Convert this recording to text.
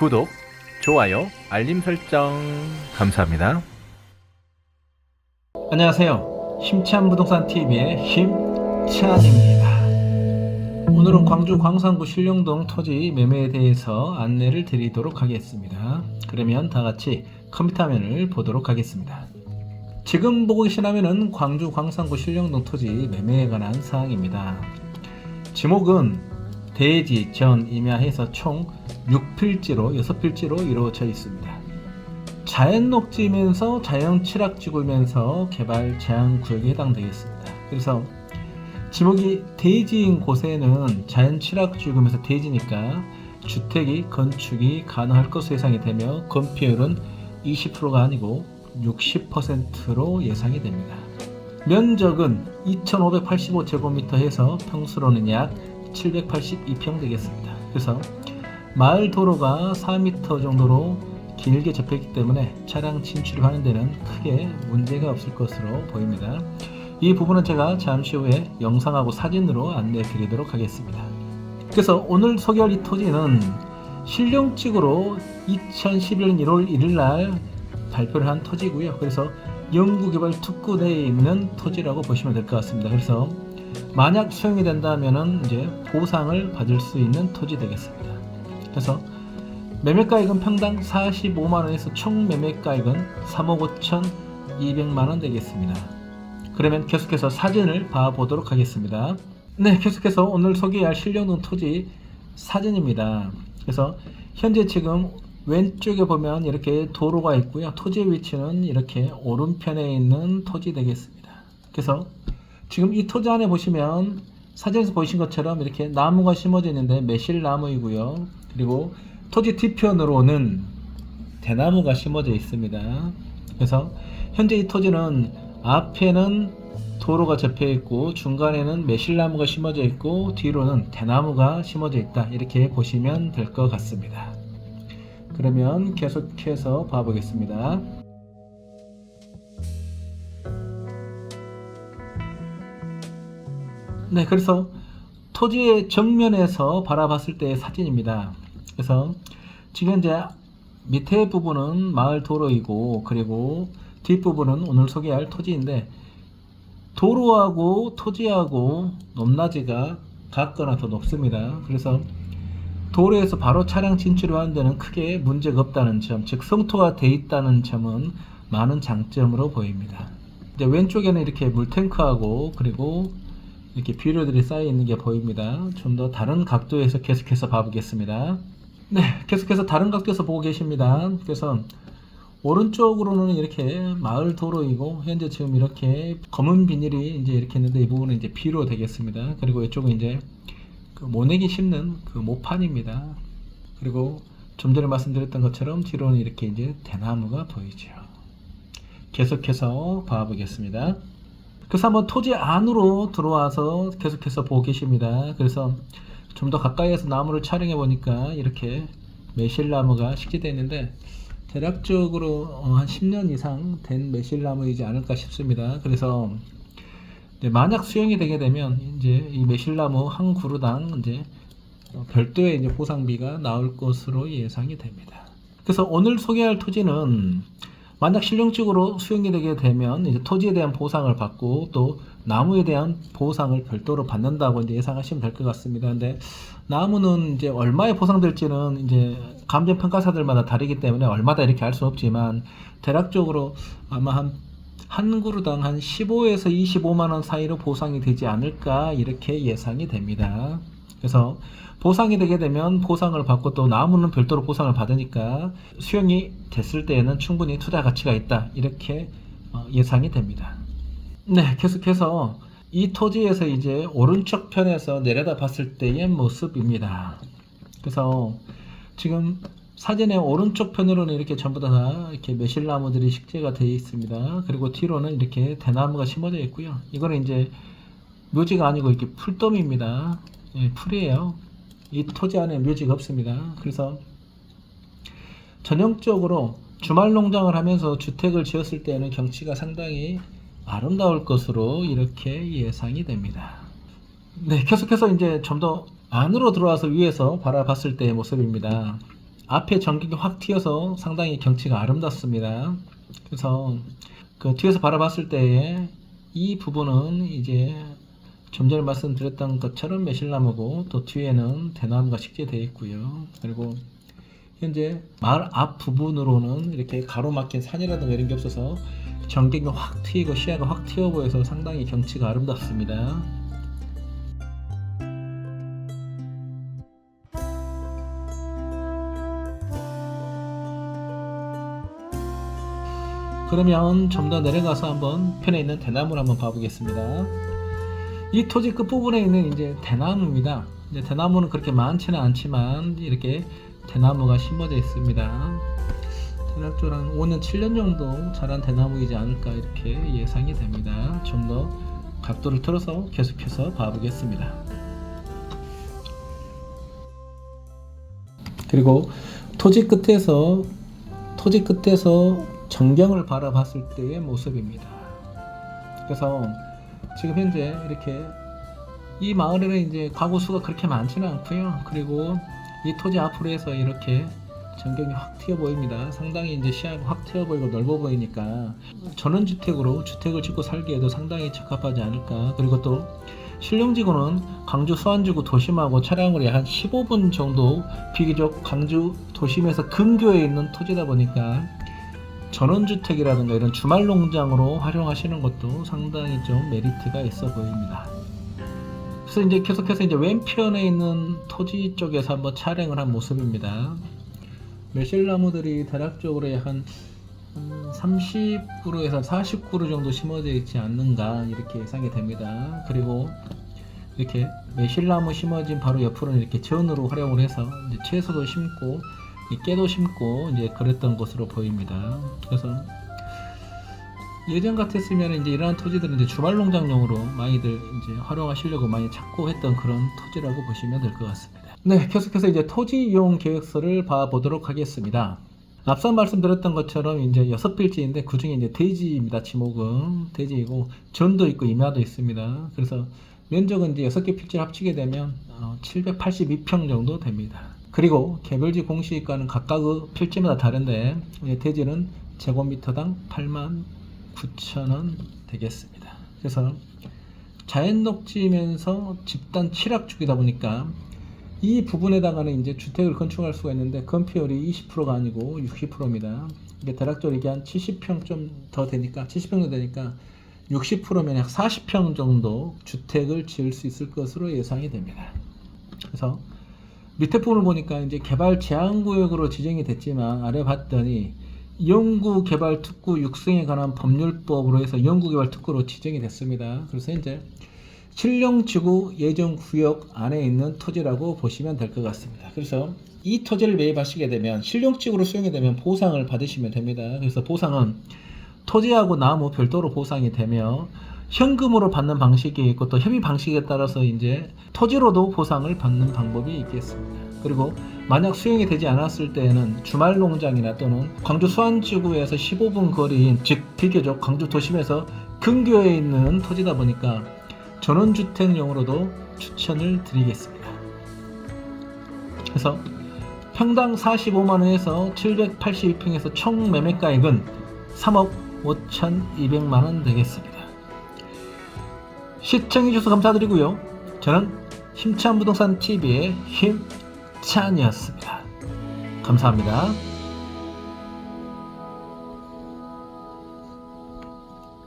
구독, 좋아요, 알림 설정 감사합니다. 안녕하세요. 힘찬 부동산 TV의 힘찬입니다. 오늘은 광주 광산구 신령동 토지 매매에 대해서 안내를 드리도록 하겠습니다. 그러면 다 같이 컴퓨터 화면을 보도록 하겠습니다. 지금 보고 계신 화면은 광주 광산구 신령동 토지 매매에 관한 사항입니다. 지목은 대지, 전, 임야해서 총 6필지로 6필지로 이루어져 있습니다. 자연 녹지면서 자연 취락지구면서 개발 제한 구역에 해당되겠습니다. 그래서 지목이 대지인 곳에는 자연 취락지구면서 대지니까 주택이 건축이 가능할 것으로 예상이 되며 건폐율은 20%가 아니고 60%로 예상이 됩니다. 면적은 2585제곱미터 해서 평수로는 약 782평 되겠습니다. 그래서 마을 도로가 4m 정도로 길게 접했기 때문에 차량 진출을 하는 데는 크게 문제가 없을 것으로 보입니다. 이 부분은 제가 잠시 후에 영상하고 사진으로 안내해 드리도록 하겠습니다. 그래서 오늘 소개할 이 토지는 신령직으로 2011년 1월 1일 날 발표를 한 토지고요. 그래서 연구개발 특구대에 있는 토지라고 보시면 될 것 같습니다. 그래서 만약 수용이 된다면은 이제 보상을 받을 수 있는 토지 되겠습니다. 그래서 매매가액은 평당 45만원에서 총 매매가액은 3억 5,200만원 되겠습니다. 그러면 계속해서 사진을 봐보도록 하겠습니다. 네, 계속해서 오늘 소개할 신령동 토지 사진입니다. 그래서 현재 지금 왼쪽에 보면 이렇게 도로가 있고요. 토지의 위치는 이렇게 오른편에 있는 토지 되겠습니다. 그래서 지금 이 토지 안에 보시면 사진에서 보이신 것처럼 이렇게 나무가 심어져 있는데 매실나무이고요. 그리고 토지 뒤편으로는 대나무가 심어져 있습니다. 그래서 현재 이 토지는 앞에는 도로가 접해 있고 중간에는 매실나무가 심어져 있고 뒤로는 대나무가 심어져 있다. 이렇게 보시면 될 것 같습니다. 그러면 계속해서 봐보겠습니다. 네, 그래서 토지의 정면에서 바라봤을 때의 사진입니다. 그래서 지금 이제 밑에 부분은 마을 도로이고 그리고 뒷부분은 오늘 소개할 토지인데 도로하고 토지하고 높낮이가 같거나 더 높습니다. 그래서 도로에서 바로 차량 진출을 하는 데는 크게 문제가 없다는 점, 즉 성토가 돼 있다는 점은 많은 장점으로 보입니다. 이제 왼쪽에는 이렇게 물탱크하고 그리고 이렇게 비료들이 쌓여 있는 게 보입니다. 좀 더 다른 각도에서 계속해서 봐보겠습니다. 네, 계속해서 다른 각도에서 보고 계십니다. 그래서 오른쪽으로는 이렇게 마을 도로이고 현재 지금 이렇게 검은 비닐이 이제 이렇게 있는데 이 부분은 이제 비료 되겠습니다. 그리고 이쪽은 이제 그 모내기 심는 그 모판입니다. 그리고 좀 전에 말씀드렸던 것처럼 뒤로는 이렇게 이제 대나무가 보이죠. 계속해서 봐보겠습니다. 그래서 한번 토지 안으로 들어와서 계속해서 보고 계십니다. 그래서 좀 더 가까이에서 나무를 촬영해 보니까 이렇게 매실나무가 식재되어 있는데 대략적으로 한 10년 이상 된 매실나무이지 않을까 싶습니다. 그래서 만약 수용이 되게 되면 이제 이 매실나무 한 그루당 이제 별도의 이제 보상비가 나올 것으로 예상이 됩니다. 그래서 오늘 소개할 토지는 만약 실용적으로 수용이 되게 되면 이제 토지에 대한 보상을 받고 또 나무에 대한 보상을 별도로 받는다고 이제 예상하시면 될 것 같습니다. 근데 나무는 이제 얼마에 보상될지는 이제 감정평가사들마다 다르기 때문에 얼마다 이렇게 알 수 없지만 대략적으로 아마 한 그루당 한 15에서 25만원 사이로 보상이 되지 않을까 이렇게 예상이 됩니다. 그래서 보상이 되게 되면 보상을 받고 또 나무는 별도로 보상을 받으니까 수용이 됐을 때에는 충분히 투자 가치가 있다 이렇게 예상이 됩니다. 네, 계속해서 이 토지에서 이제 오른쪽 편에서 내려다 봤을 때의 모습입니다. 그래서 지금 사진의 오른쪽 편으로는 이렇게 전부 다 이렇게 매실나무들이 식재가 되어 있습니다. 그리고 뒤로는 이렇게 대나무가 심어져 있고요. 이거는 이제 묘지가 아니고 이렇게 풀더미입니다. 예, 풀이에요. 이 토지 안에 묘지가 없습니다. 그래서 전형적으로 주말 농장을 하면서 주택을 지었을 때는 경치가 상당히 아름다울 것으로 이렇게 예상이 됩니다. 네, 계속해서 이제 좀 더 안으로 들어와서 위에서 바라봤을 때의 모습입니다. 앞에 전경이 확 튀어서 상당히 경치가 아름답습니다. 그래서 그 뒤에서 바라봤을 때에 이 부분은 이제 좀 전에 말씀드렸던 것처럼 매실나무고, 또 뒤에는 대나무가 식재되어 있고요. 그리고 현재 마을 앞 부분으로는 이렇게 가로막힌 산이라든가 이런 게 없어서 전경이 확 트이고 시야가 확 튀어 보여서 상당히 경치가 아름답습니다. 그러면 좀 더 내려가서 한번 편에 있는 대나무를 한번 봐보겠습니다. 이 토지 끝부분에 있는 이제 대나무입니다. 이제 대나무는 그렇게 많지는 않지만 이렇게 대나무가 심어져 있습니다. 대략적으로 한 5년, 7년 정도 자란 대나무이지 않을까 이렇게 예상이 됩니다. 좀 더 각도를 틀어서 계속해서 봐보겠습니다. 그리고 토지 끝에서 전경을 바라봤을 때의 모습입니다. 그래서 지금 현재 이렇게 이 마을에는 이제 가구 수가 그렇게 많지는 않고요. 그리고 이 토지 앞으로 해서 이렇게 전경이 확 튀어 보입니다. 상당히 이제 시야가 확 튀어 보이고 넓어 보이니까 전원주택으로 주택을 짓고 살기에도 상당히 적합하지 않을까. 그리고 또 신령지구는 광주 수안지구 도심하고 차량으로 한 15분 정도 비교적 광주 도심에서 근교에 있는 토지다 보니까 전원주택이라든가 이런 주말농장으로 활용하시는 것도 상당히 좀 메리트가 있어 보입니다. 그래서 이제 계속해서 이제 왼편에 있는 토지 쪽에서 한번 촬영을 한 모습입니다. 매실나무들이 대략적으로 한 30그루에서 40그루 정도 심어져 있지 않는가 이렇게 예상이 됩니다. 그리고 이렇게 매실나무 심어진 바로 옆으로는 이렇게 전으로 활용을 해서 이제 채소도 심고 깨도 심고 이제 그랬던 것으로 보입니다. 그래서 예전 같았으면 이제 이러한 토지들은 이제 주말농장용으로 많이들 이제 활용하시려고 많이 찾고 했던 그런 토지라고 보시면 될 것 같습니다. 네, 계속해서 이제 토지 이용 계획서를 봐보도록 하겠습니다. 앞서 말씀드렸던 것처럼 이제 6필지인데 그 중에 이제 대지입니다. 지목은 대지이고 전도 있고 임야도 있습니다. 그래서 면적은 이제 6개 필지를 합치게 되면 782평 정도 됩니다. 그리고 개별지 공시가는 각각 그 필지마다 다른데 대지는 제곱미터당 89,000원 되겠습니다. 그래서 자연녹지면서 집단 칠학축이다 보니까 이 부분에다가는 이제 주택을 건축할 수가 있는데 건폐율이 20%가 아니고 60%입니다. 이게 대략적으로 이게 한 70평 좀 더 되니까 70평 정도 되니까 60%면 약 40평 정도 주택을 지을 수 있을 것으로 예상이 됩니다. 그래서 밑에 부분을 보니까 이제 개발 제한구역으로 지정이 됐지만 아래 봤더니 영구개발특구 육성에 관한 법률법으로 해서 영구개발특구로 지정이 됐습니다. 그래서 이제 신령지구 예정구역 안에 있는 토지라고 보시면 될 것 같습니다. 그래서 이 토지를 매입하시게 되면 신령지구로 수용이 되면 보상을 받으시면 됩니다. 그래서 보상은 토지하고 나무 별도로 보상이 되며 현금으로 받는 방식이 있고 또 협의 방식에 따라서 이제 토지로도 보상을 받는 방법이 있겠습니다. 그리고 만약 수용이 되지 않았을 때에는 주말농장이나 또는 광주 수안지구에서 15분 거리인 즉 비교적 광주 도심에서 근교에 있는 토지다 보니까 전원주택용으로도 추천을 드리겠습니다. 그래서 평당 45만원에서 782평에서 총 매매가액은 3억 5,200만원 되겠습니다. 시청해주셔서 감사드리고요. 저는 힘찬부동산TV의 힘찬이었습니다. 감사합니다.